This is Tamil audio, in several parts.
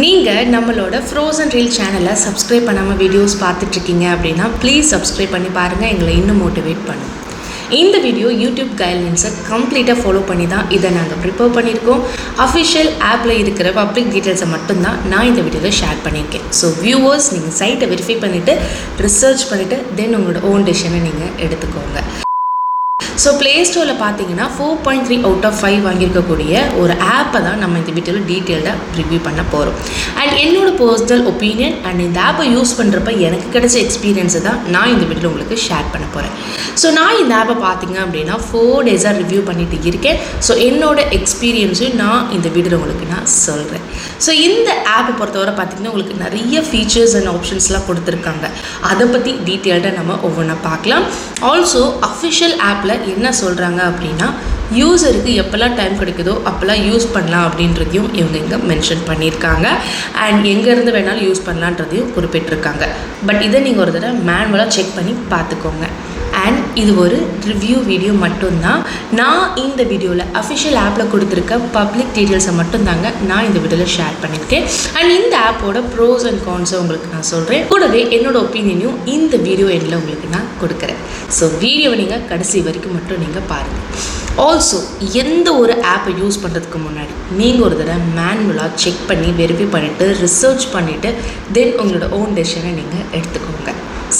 நீங்கள் நம்மளோட ஃப்ரோசன் ரீல் சேனலை சப்ஸ்கிரைப் பண்ணாமல் வீடியோஸ் பார்த்துட்ருக்கீங்க அப்படின்னா ப்ளீஸ் சப்ஸ்கிரைப் பண்ணி பாருங்கள், எங்களை இன்னும் மோட்டிவேட் பண்ணும். இந்த வீடியோ யூடியூப் கைட்லைன்ஸை கம்ப்ளீட்டாக ஃபாலோ பண்ணி தான் இதை நாங்கள் ப்ரிப்பேர் பண்ணியிருக்கோம். அஃபிஷியல் ஆப்பில் இருக்கிற பப்ளிக் டீட்டெயில்ஸை மட்டும்தான் நான் இந்த வீடியோவில் ஷேர் பண்ணியிருக்கேன். ஸோ வியூவர்ஸ், நீங்கள் சைட்டை வெரிஃபை பண்ணிவிட்டு ரிசர்ச் பண்ணிவிட்டு தென் உங்களோட ஓன் டெசிஷனை நீங்கள் எடுத்துக்கோங்க. ஸோ ப்ளே ஸ்டோரில் பார்த்தீங்கன்னா 4.3 out of 5 வாங்கியிருக்கக்கூடிய ஒரு ஆப்பை தான் நம்ம இந்த வீடியோவில் டீட்டெயில்டாக ரிவ்யூ பண்ண போகிறோம். அண்ட் என்னோடய பர்சனல் ஒப்பீனியன் அண்ட் இந்த ஆப்பை யூஸ் பண்ணுறப்ப எனக்கு கிடைச்ச எக்ஸ்பீரியன்ஸை தான் நான் இந்த வீடியோவில் உங்களுக்கு ஷேர் பண்ண போகிறேன். ஸோ நான் இந்த ஆப்பை பார்த்தீங்க அப்படின்னா 4 days ரிவ்யூ பண்ணிட்டு இருக்கேன். ஸோ என்னோடய எக்ஸ்பீரியன்ஸையும் நான் இந்த வீடியோவில் உங்களுக்கு நான் சொல்கிறேன். ஸோ இந்த ஆப்பை பொறுத்தவரை பார்த்திங்கன்னா உங்களுக்கு நிறைய ஃபீச்சர்ஸ் அண்ட் ஆப்ஷன்ஸ்லாம் கொடுத்துருக்காங்க. அதை பற்றி டீட்டெயில்டாக நம்ம ஒவ்வொன்றா பார்க்கலாம். ஆல்சோ அஃபிஷியல் ஆப்பில் என்ன சொல்கிறாங்க அப்படின்னா யூஸருக்கு எப்போல்லாம் டைம் கிடைக்குதோ அப்போல்லாம் யூஸ் பண்ணலாம் அப்படின்றதையும் இவங்க இங்கே மென்ஷன் பண்ணியிருக்காங்க. அண்ட் எங்கேருந்து வேணாலும் யூஸ் பண்ணலான்றதையும் குறிப்பிட்டிருக்காங்க. பட் இதை நீங்கள் ஒரு தடவை மேனுவலாக செக் பண்ணி பார்த்துக்கோங்க. அண்ட் இது ஒரு ரிவ்யூ வீடியோ மட்டும்தான். நான் இந்த வீடியோவில் அஃபிஷியல் ஆப்பில் கொடுத்துருக்க பப்ளிக் டீட்டெயில்ஸை மட்டும்தாங்க நான் இந்த வீடியோவில் ஷேர் பண்ணியிருக்கேன். அண்ட் இந்த ஆப்போட ப்ரோஸ் அண்ட் கான்ஸை உங்களுக்கு நான் சொல்கிறேன். கூடவே என்னோடய ஒப்பீனியனையும் இந்த வீடியோ எண்டில் உங்களுக்கு நான் கொடுக்குறேன். ஸோ வீடியோவை நீங்கள் கடைசி வரைக்கும் மட்டும் நீங்கள் பாருங்கள். ஆல்சோ எந்த ஒரு ஆப்பை யூஸ் பண்ணுறதுக்கு முன்னாடி நீங்கள் ஒரு தடவை மேனுவலாக செக் பண்ணி வெரிஃபை பண்ணிவிட்டு ரிசர்ச் பண்ணிவிட்டு தென் உங்களோட ஓன் டெசிஷனை நீங்கள் எடுத்துக்கோங்க.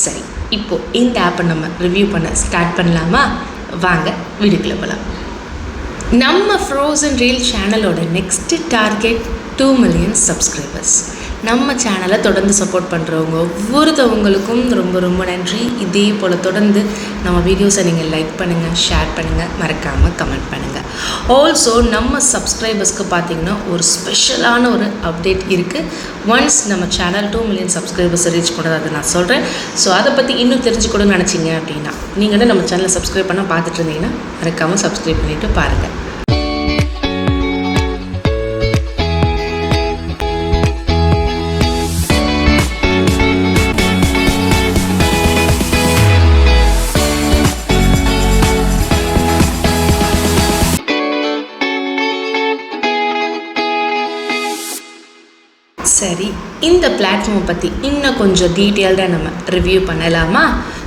சரி, இப்போது இந்த ஆப்பை நம்ம ரிவ்யூ பண்ண ஸ்டார்ட் பண்ணலாமா? வாங்க வீடியோக்குள்ள போகலாம். நம்ம ஃப்ரோசன் ரீல் சேனலோட நெக்ஸ்ட்டு டார்கெட் 2 million சப்ஸ்கிரைபர்ஸ். நம்ம சேனலை தொடர்ந்து சப்போர்ட் பண்ணுறவங்க ஒவ்வொருத்தவங்களுக்கும் ரொம்ப ரொம்ப நன்றி. இதே போல் தொடர்ந்து நம்ம வீடியோஸை நீங்கள் லைக் பண்ணுங்கள், ஷேர் பண்ணுங்கள், மறக்காமல் கமெண்ட் பண்ணுங்கள். ஆல்சோ நம்ம சப்ஸ்கிரைபர்ஸ்க்கு பார்த்திங்கன்னா ஒரு ஸ்பெஷலான ஒரு அப்டேட் இருக்குது. ஒன்ஸ் நம்ம சேனல் 2 million சப்ஸ்கிரைபர்ஸ் ரீச் பண்ணுறது அதை நான் சொல்கிறேன். ஸோ அதை பற்றி இன்னும் தெரிஞ்சுக்கணும்னு நினச்சிங்க அப்படின்னா நீங்கள் நம்ம சேனலை சப்ஸ்கிரைப் பண்ணால் பார்த்துட்டு இருந்தீங்கன்னா மறக்காமல் சப்ஸ்கிரைப் பண்ணிவிட்டு பாருங்கள். சரி, இந்த பிளாட்ஃபார்மை பற்றி இன்னும் கொஞ்சம் டீட்டெயில்டாக நம்ம ரிவ்யூ பண்ணலாமா?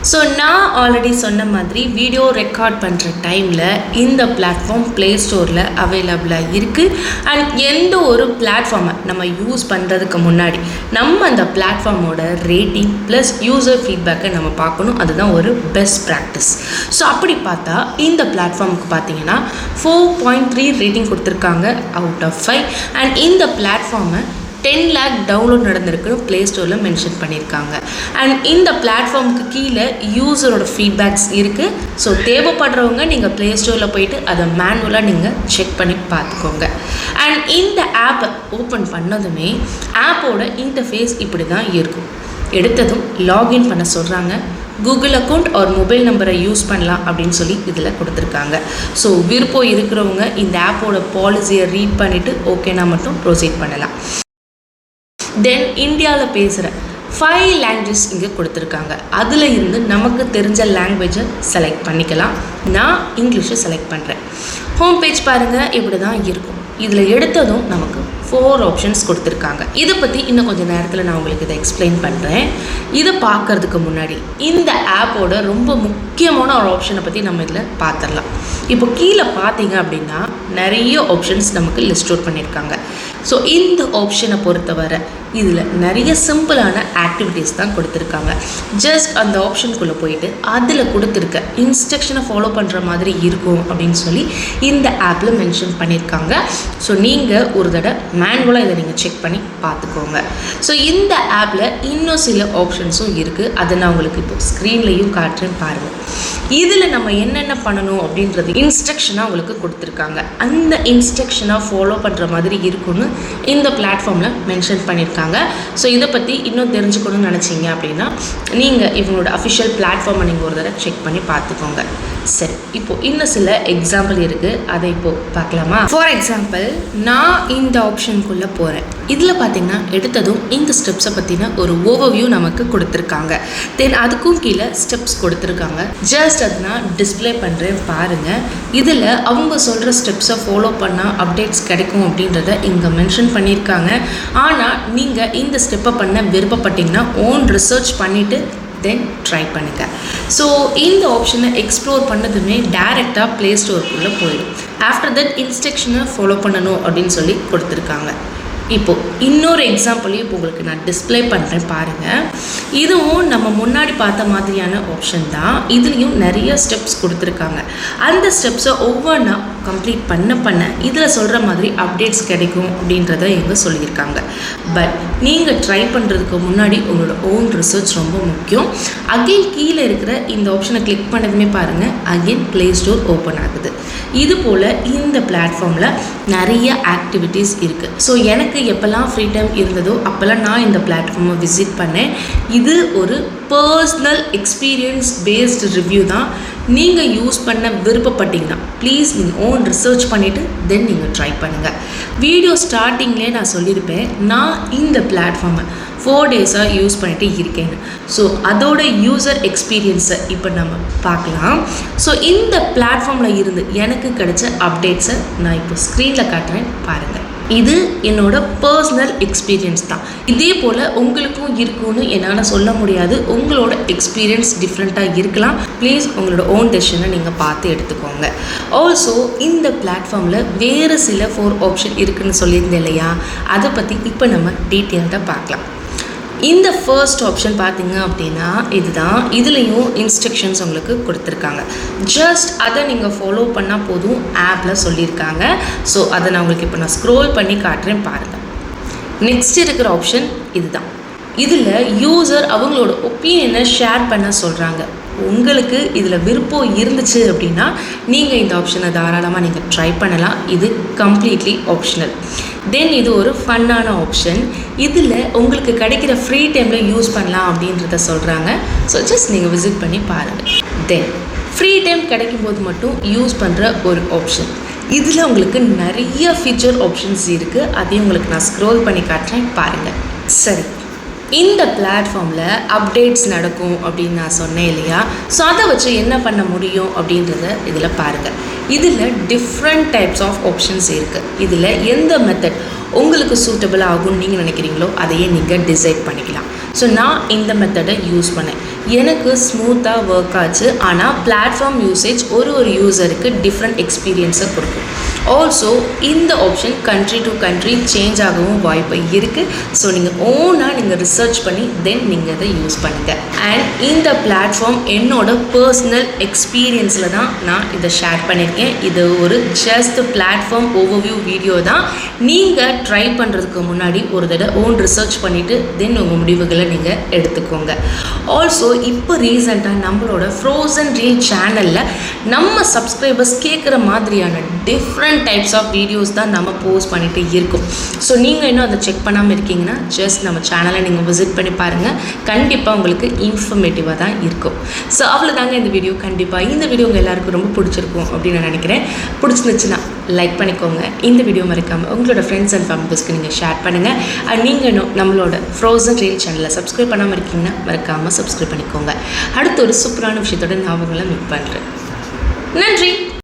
ஸோ நான் ஆல்ரெடி சொன்ன மாதிரி வீடியோ ரெக்கார்ட் பண்ணுற டைமில் இந்த பிளாட்ஃபார்ம் ப்ளே ஸ்டோரில் அவைலபிளாக இருக்குது. அண்ட் எந்த ஒரு பிளாட்ஃபார்மை நம்ம யூஸ் பண்ணுறதுக்கு முன்னாடி நம்ம அந்த பிளாட்ஃபார்மோட ரேட்டிங் ப்ளஸ் யூசர் ஃபீட்பேக்கை நம்ம பார்க்கணும். அதுதான் ஒரு பெஸ்ட் ப்ராக்டிஸ். ஸோ அப்படி பார்த்தா இந்த பிளாட்ஃபார்முக்கு பார்த்தீங்கன்னா 4.3 ரேட்டிங் கொடுத்துருக்காங்க out of 5. அண்ட் இந்த பிளாட்ஃபார்மை 10 lakh டவுன்லோட் நடந்திருக்குன்னு ப்ளே ஸ்டோரில் மென்ஷன் பண்ணியிருக்காங்க. அண்ட் இந்த பிளாட்ஃபார்முக்கு கீழே யூஸரோட ஃபீட்பேக்ஸ் இருக்குது. ஸோ தேவைப்படுறவங்க நீங்கள் ப்ளே ஸ்டோரில் போயிட்டு அதை மேனுவலாக நீங்கள் செக் பண்ணி பார்த்துக்கோங்க. அண்ட் இந்த ஆப்பை ஓப்பன் பண்ணதுமே ஆப்போட இன்டர்ஃபேஸ் இப்படி தான் இருக்கும். எடுத்ததும் லாகின் பண்ண சொல்கிறாங்க. கூகுள் அக்கௌண்ட் ஒரு மொபைல் நம்பரை யூஸ் பண்ணலாம் அப்படின்னு சொல்லி இதில் கொடுத்துருக்காங்க. ஸோ விருப்பம் இருக்கிறவங்க இந்த ஆப்போட பாலிசியை ரீட் பண்ணிவிட்டு ஓகேனா மட்டும் ப்ரொசீட் பண்ணலாம். தென் இந்தியாவில் பேசுகிற 5 languages இங்கே கொடுத்துருக்காங்க. அதில் இருந்து நமக்கு தெரிஞ்ச லாங்குவேஜை செலக்ட் பண்ணிக்கலாம். நான் இங்கிலீஷை செலக்ட் பண்ணுறேன். ஹோம் பேஜ் பாருங்கள், இப்படி தான் இருக்கும். இதில் எடுத்ததும் நமக்கு 4 ஆப்ஷன்ஸ் கொடுத்துருக்காங்க. இதை பற்றி இன்னும் கொஞ்சம் நேரத்தில் நான் உங்களுக்கு இதை எக்ஸ்பிளைன் பண்ணுறேன். இதை பார்க்குறதுக்கு முன்னாடி இந்த ஆப்போட ரொம்ப முக்கியமான ஒரு ஆப்ஷனை பற்றி நம்ம இதில் பார்த்துடலாம். இப்போ கீழே பார்த்தீங்க அப்படின்னா நிறைய ஆப்ஷன்ஸ் நமக்கு லிஸ்ட் அவுட் பண்ணியிருக்காங்க. ஸோ இந்த ஆப்ஷனை பொறுத்தவரை இதில் நிறைய சிம்பிளான ஆக்டிவிட்டீஸ் தான் கொடுத்துருக்காங்க. ஜஸ்ட் அந்த ஆப்ஷனுக்குள்ளே போயிட்டு அதில் கொடுத்துருக்க இன்ஸ்ட்ரக்ஷனை ஃபாலோ பண்ணுற மாதிரி இருக்கும் அப்படின்னு சொல்லி இந்த ஆப்பில் மென்ஷன் பண்ணியிருக்காங்க. ஸோ நீங்கள் ஒரு தடவை மேனுவலாக இதை நீங்கள் செக் பண்ணி பார்த்துக்கோங்க. ஸோ இந்த ஆப்பில் இன்னும் சில ஆப்ஷன்ஸும் இருக்குது. அதை நான் உங்களுக்கு இப்போ ஸ்க்ரீன்லேயும் காட்டுறேன் பாருங்கள். இதில் நம்ம என்னென்ன பண்ணணும் அப்படின்றது இன்ஸ்ட்ரக்ஷனாக உங்களுக்கு கொடுத்துருக்காங்க. அந்த இன்ஸ்ட்ரக்ஷனாக ஃபாலோ பண்ணுற மாதிரி இருக்குன்னு இந்த பிளாட்ஃபார்மில் மென்ஷன் பண்ணியிருக்காங்க. ஸோ இதை பற்றி இன்னும் தெரிஞ்சுக்கணும்னு நினச்சிங்க அப்படின்னா நீங்கள் இவங்களோட அஃபிஷியல் பிளாட்ஃபார்மை நீங்கள் ஒரு தடவை செக் பண்ணி பார்த்துக்கோங்க. சரி, இப்போது இன்னும் சில எக்ஸாம்பிள் இருக்குது, அதை இப்போது பார்க்கலாமா? ஃபார் எக்ஸாம்பிள், நான் இந்த ஆப்ஷனுக்குள்ளே போகிறேன். இதில் பார்த்தீங்கன்னா எடுத்ததும் இந்த ஸ்டெப்ஸை பற்றின ஒரு ஓவர்வியூ நமக்கு கொடுத்துருக்காங்க. தென் அதுக்கும் கீழே ஸ்டெப்ஸ் கொடுத்துருக்காங்க. ஜஸ்ட் அதை நான் டிஸ்பிளே பண்ணுறேன் பாருங்கள். இதில் அவங்க சொல்கிற ஸ்டெப்ஸை ஃபாலோ பண்ணால் அப்டேட்ஸ் கிடைக்கும் அப்படின்றத இங்கே மென்ஷன் பண்ணியிருக்காங்க. ஆனால் நீங்கள் இந்த ஸ்டெப்பை பண்ண விருப்பப்பட்டீங்கன்னா ஓன் ரிசர்ச் பண்ணிவிட்டு தென் ட்ரை பண்ணுங்கள். ஸோ இந்த ஆப்ஷனை எக்ஸ்ப்ளோர் பண்ணதுமே டேரெக்டாக ப்ளே ஸ்டோருக்குள்ளே போயிடும். ஆஃப்டர் தட் இன்ஸ்ட்ரக்ஷனை ஃபாலோ பண்ணணும் அப்படின்னு சொல்லி கொடுத்துருக்காங்க. இப்போது இன்னொரு எக்ஸாம்பிளையும் இப்போ உங்களுக்கு நான் டிஸ்பிளே பண்ணுறேன் பாருங்கள். இதுவும் நம்ம முன்னாடி பார்த்த மாதிரியான ஆப்ஷன் தான். இதுலேயும் நிறைய ஸ்டெப்ஸ் கொடுத்துருக்காங்க. அந்த ஸ்டெப்ஸை ஒவ்வொன்றா கம்ப்ளீட் பண்ண இதில் சொல்கிற மாதிரி அப்டேட்ஸ் கிடைக்கும் அப்படின்றத இவங்க சொல்லியிருக்காங்க. பட் நீங்கள் ட்ரை பண்ணுறதுக்கு முன்னாடி உங்களோட ஓன் ரிசர்ச் ரொம்ப முக்கியம். அகெயின் கீழே இருக்கிற இந்த ஆப்ஷனை கிளிக் பண்ணதுமே பாருங்கள், அகெயின் ப்ளே ஸ்டோர் ஓப்பன் ஆகுது. இது போல் இந்த பிளாட்ஃபார்மில் நிறைய ஆக்டிவிட்டீஸ் இருக்குது. ஸோ எனக்கு எப்போல்லாம் ஃப்ரீ டைம் இருந்ததோ அப்போல்லாம் நான் இந்த பிளாட்ஃபார்மை விசிட் பண்ணேன். இது ஒரு பர்சனல் எக்ஸ்பீரியன்ஸ் பேஸ்டு ரிவ்யூ தான். நீங்கள் யூஸ் பண்ண விருப்பப்பட்டீங்கன்னா ப்ளீஸ் நீங்கள் ஓன் ரிசர்ச் பண்ணிவிட்டு தென் நீங்கள் ட்ரை பண்ணுங்கள். வீடியோ ஸ்டார்டிங்லேயே நான் சொல்லியிருப்பேன், நான் இந்த பிளாட்ஃபார்மை 4 டேஸாக யூஸ் பண்ணிகிட்டு இருக்கேன்னு. ஸோ அதோட யூசர் எக்ஸ்பீரியன்ஸை இப்போ நம்ம பார்க்கலாம். ஸோ இந்த பிளாட்ஃபார்மில் இருந்து எனக்கு கிடைச்ச அப்டேட்ஸை நான் இப்போ ஸ்க்ரீனில் காட்டுறேன் பாருங்கள். இது என்னோட பர்சனல் எக்ஸ்பீரியன்ஸ் தான். இதே போல் உங்களுக்கும் இருக்கும்னு என்னால் சொல்ல முடியாது. உங்களோட எக்ஸ்பீரியன்ஸ் டிஃப்ரெண்ட்டாக இருக்கலாம். ப்ளீஸ் உங்களோட ஓன் டெசிஷனை நீங்கள் பார்த்து எடுத்துக்கோங்க. ஆல்சோ இந்த பிளாட்ஃபார்மில் வேறு சில 4 ஆப்ஷன் இருக்குதுன்னு சொல்லியிருந்தேன் இல்லையா, அதை பற்றி இப்போ நம்ம டீட்டெயில்டாக பார்க்கலாம். இந்த ஃபர்ஸ்ட் ஆப்ஷன் பார்த்தீங்க அப்படின்னா இதுதான். இதுலேயும் இன்ஸ்ட்ரக்ஷன்ஸ் உங்களுக்கு கொடுத்துருக்காங்க. ஜஸ்ட் அதை நீங்கள் ஃபாலோ பண்ணால் போதும், ஆப்பில் சொல்லியிருக்காங்க. ஸோ அதை நான் உங்களுக்கு இப்போ நான் ஸ்க்ரோல் பண்ணி காட்டுறேன் பாருங்கள். நெக்ஸ்ட் இருக்கிற ஆப்ஷன் இதுதான். இதில் யூசர் அவங்களோட ஒப்பீனியனை ஷேர் பண்ண சொல்கிறாங்க. உங்களுக்கு இதில் விருப்பம் இருந்துச்சு அப்படின்னா நீங்கள் இந்த ஆப்ஷனை தாராளமாக நீங்கள் ட்ரை பண்ணலாம். இது கம்ப்ளீட்லி ஆப்ஷனல். தென் இது ஒரு ஃபன்னான ஆப்ஷன். இதில் உங்களுக்கு கிடைக்கிற ஃப்ரீ டைமில் யூஸ் பண்ணலாம் அப்படின்றத சொல்கிறாங்க. ஸோ ஜஸ்ட் நீங்கள் விசிட் பண்ணி பாருங்கள். தென் ஃப்ரீ டைம் கிடைக்கும்போது மட்டும் யூஸ் பண்ணுற ஒரு ஆப்ஷன். இதில் உங்களுக்கு நிறைய ஃபீச்சர் ஆப்ஷன்ஸ் இருக்குது. அதையும் உங்களுக்கு நான் ஸ்க்ரோல் பண்ணி காட்டுறேன் பாருங்கள். சரி, இந்த பிளாட்ஃபார்மில் அப்டேட்ஸ் நடக்கும் அப்படின்னு நான் சொன்னேன் இல்லையா, ஸோ அதை வச்சு என்ன பண்ண முடியும் அப்படின்றத இதில் பாருங்கள். இதில் டிஃப்ரெண்ட் டைப்ஸ் ஆஃப் ஆப்ஷன்ஸ் இருக்குது. இதில் எந்த மெத்தட் உங்களுக்கு சூட்டபிள் ஆகும்னு நீங்கள் நினைக்கிறீங்களோ அதையே நீங்கள் டிசைட் பண்ணிக்கலாம். ஸோ நான் இந்த மெத்தடை யூஸ் பண்ணேன். எனக்கு ஸ்மூத்தாக ஒர்க் ஆச்சு. ஆனால் பிளாட்ஃபார்ம் யூசேஜ் ஒரு யூசருக்கு டிஃப்ரெண்ட் எக்ஸ்பீரியன்ஸை கொடுக்கும். ஆல்சோ இந்த option country to country change ஆகவும் வாய்ப்பு இருக்குது. ஸோ நீங்கள் ஓனாக நீங்கள் ரிசர்ச் பண்ணி தென் நீங்கள் அதை யூஸ் பண்ணுங்கள். அண்ட் இந்த பிளாட்ஃபார்ம் என்னோட பர்சனல் எக்ஸ்பீரியன்ஸில் தான் நான் இதை ஷேர் பண்ணியிருக்கேன். இது ஒரு ஜஸ்ட் பிளாட்ஃபார்ம் ஓவர்வியூ வீடியோ தான். நீங்கள் ட்ரை பண்ணுறதுக்கு முன்னாடி ஒரு தடவை ஓன் ரிசர்ச் பண்ணிவிட்டு தென் உங்கள் முடிவுகளை நீங்கள் எடுத்துக்கோங்க. ஆல்சோ இப்போ ரீசெண்டாக நம்மளோட ஃப்ரோசன் ரீல் சேனலில் நம்ம சப்ஸ்கிரைபர்ஸ் கேட்குற மாதிரியான டிஃப்ரெண்ட் டைப்ஸ் ஆஃப் வீடியோஸ் தான் நம்ம போஸ்ட் பண்ணிகிட்டு இருக்கோம். ஸோ நீங்கள் இன்னும் அதை செக் பண்ணாமல் இருக்கீங்கன்னா ஜஸ்ட் நம்ம சேனலை நீங்கள் விசிட் பண்ணி பாருங்கள். கண்டிப்பாக உங்களுக்கு இன்ஃபர்மேட்டிவாக தான் இருக்கும். ஸோ அவ்வளோதாங்க இந்த வீடியோ. கண்டிப்பாக இந்த வீடியோ உங்கள் எல்லாருக்கும் ரொம்ப பிடிச்சிருக்கும் அப்படின்னு நான் நினைக்கிறேன். பிடிச்சிருந்துச்சுன்னா லைக் பண்ணிக்கோங்க. இந்த வீடியோ மறக்காமல் உங்களோட ஃப்ரெண்ட்ஸ் அண்ட் ஃபேமிலிஸ்க்கு நீங்கள் ஷேர் பண்ணுங்கள். அண்ட் நீங்கள் இன்னும் நம்மளோட ஃப்ரோசன் ரீல் சேனலை சப்ஸ்கிரைப் பண்ணாமல் இருக்கீங்கன்னா மறக்காமல் சப்ஸ்கிரைப் பண்ணிக்கோங்க. அடுத்த ஒரு சூப்பரான விஷயத்தோட நான் உங்களை மீட் பண்ணுறேன். நன்றி.